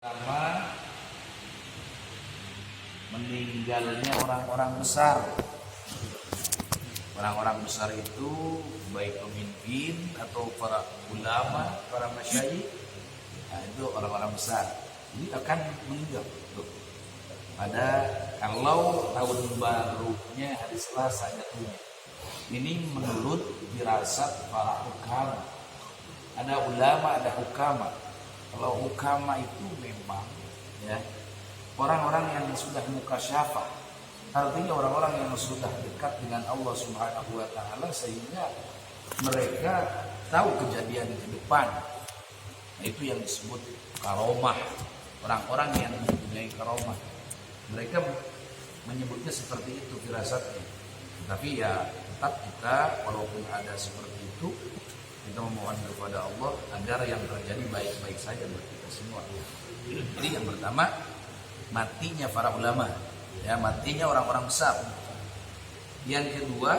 Pertama, meninggalnya orang-orang besar. Orang-orang besar itu baik pemimpin atau para ulama, para masyayikh. Nah, itu orang-orang besar. Ini akan meninggal. Pada kalau tahun barunya hari Selasa jatuhnya. Ini menurut firasat para hukama. Ada ulama, ada hukama. Kalau hukama itu memang ya orang-orang yang sudah mukasyafah, artinya orang-orang yang sudah dekat dengan Allah Subhanahu wa taala sehingga mereka tahu kejadian ke depan. Nah, itu yang disebut karomah. Orang-orang yang mempunyai karomah. Mereka menyebutnya seperti itu firasatnya. Tapi ya tetap kita walaupun ada seperti itu, kita memohon kepada Allah agar yang terjadi baik-baik saja buat kita semua. Jadi yang pertama, matinya para ulama, ya matinya orang-orang besar. Yang kedua,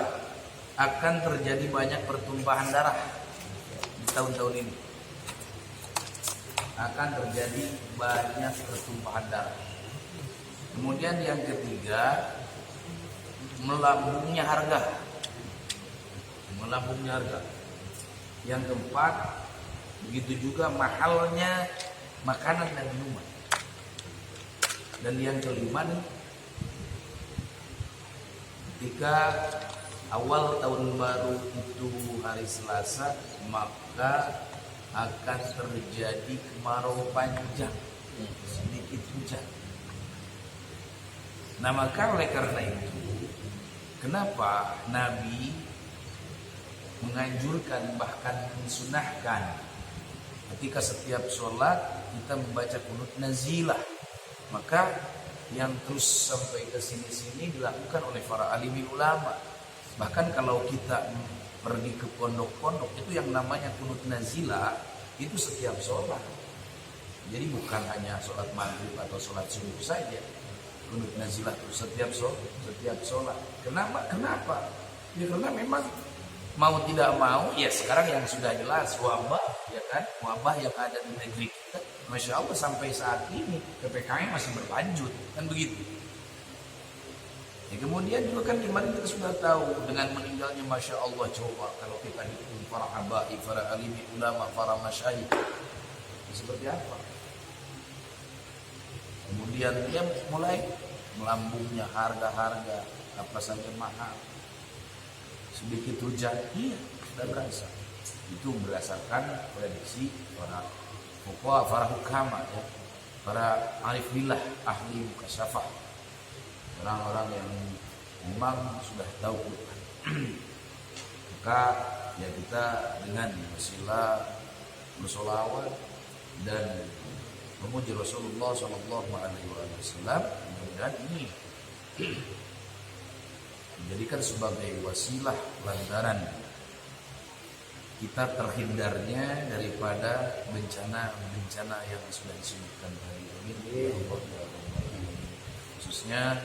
akan terjadi banyak pertumpahan darah di tahun-tahun ini. Akan terjadi banyak pertumpahan darah. Kemudian yang ketiga, melambungnya harga. Melambungnya harga. Yang keempat, begitu juga mahalnya makanan dan minuman. Dan yang kelima nih, ketika awal tahun baru itu hari Selasa, maka akan terjadi kemarau panjang, sedikit hujan. Nah maka oleh karena itu, kenapa Nabi menganjurkan bahkan mensunahkan ketika setiap sholat kita membaca kunut nazilah, maka yang terus sampai ke sini-sini dilakukan oleh para alimin ulama. Bahkan kalau kita pergi ke pondok-pondok itu yang namanya kunut nazilah itu setiap sholat. Jadi bukan hanya sholat maghrib atau sholat subuh saja, kunut nazilah itu setiap sholat. Kenapa? Ya karena memang mau tidak mau, ya sekarang yang sudah jelas wabah, ya kan, wabah yang ada di negeri kita, masya Allah sampai saat ini PPKM masih berlanjut, kan begitu. Ya, kemudian juga kan kemarin kita sudah tahu dengan meninggalnya masya Allah, coba kalau kita hitung para habaib, para alimi ulama, para masyayikh, seperti apa? Kemudian dia mulai melambungnya harga-harga apa saja mahal. Sedikit hujan, iya sudah berasa. Itu berdasarkan prediksi para fuqaha, para hukama, ya, para arif billah, ahli mukasyafah, orang-orang yang memang sudah tahu Quran. Maka ya kita dengan wasilah bersolawat dan memuji Rasulullah Shallallahu Alaihi Wasallam, mudah-mudahan ini dijadikan sebagai wasilah lantaran kita terhindarnya daripada bencana yang sudah disebutkan tadi. Khususnya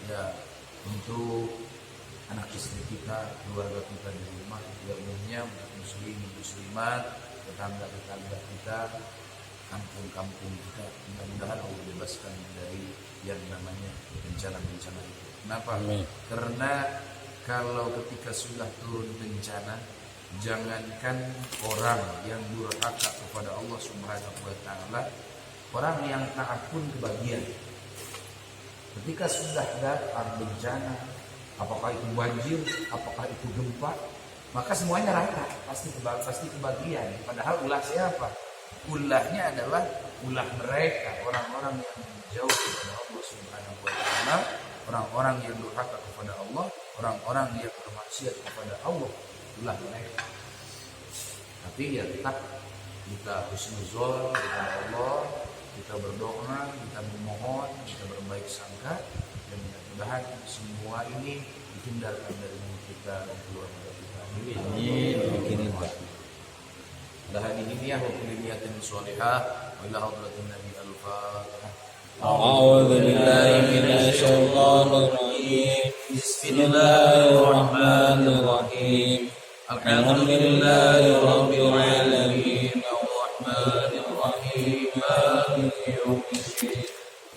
ya untuk anak istri kita, keluarga kita di rumah, ya umumnya muslim muslimat, tetangga-tetangga kita, kampung-kampung kita, mudah-mudahan Allah bebaskan dari yang namanya bencana-bencana itu. Kenapa? Karena kalau ketika sudah turun bencana, jangankan orang yang durhaka kepada Allah Subhanahu wa taala, orang yang taat pun kebagian. Ketika sudah datang bencana, apakah itu banjir, apakah itu gempa, maka semuanya rata, pasti kebagian. Padahal ulah siapa? Ulahnya adalah ulah mereka, orang-orang yang jauh kepada Allah Subhanahu wa taala, orang-orang yang durhaka kepada Allah, orang-orang yang bermaksiat kepada Allah, ulah mereka. Tapi ya tetap kita husnuzon kepada Allah, kita berdoa, kita memohon, kita berbaik sangka, dan mudah-mudahan semua ini dihindarkan dari mulut kita dan keluarga kita. Amin. Dah ini ya hukum niatin sholihah wa ila hadratin nabi al-fatihah. A'udzu billahi minasy syaithanir rajim. Bismillahirrahmanirrahim. Alhamdulillahi rabbil alamin. Arrahmanir rahim. Maliki يوم الدين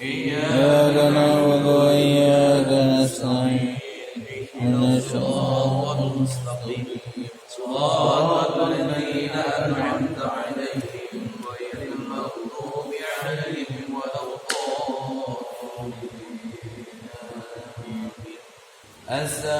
إياك نعبد وإياك نستعين اهدنا الصراط المستقيم صراط الذين أنعمت عليهم غير المغضوب عليهم ولا الضالين. السلام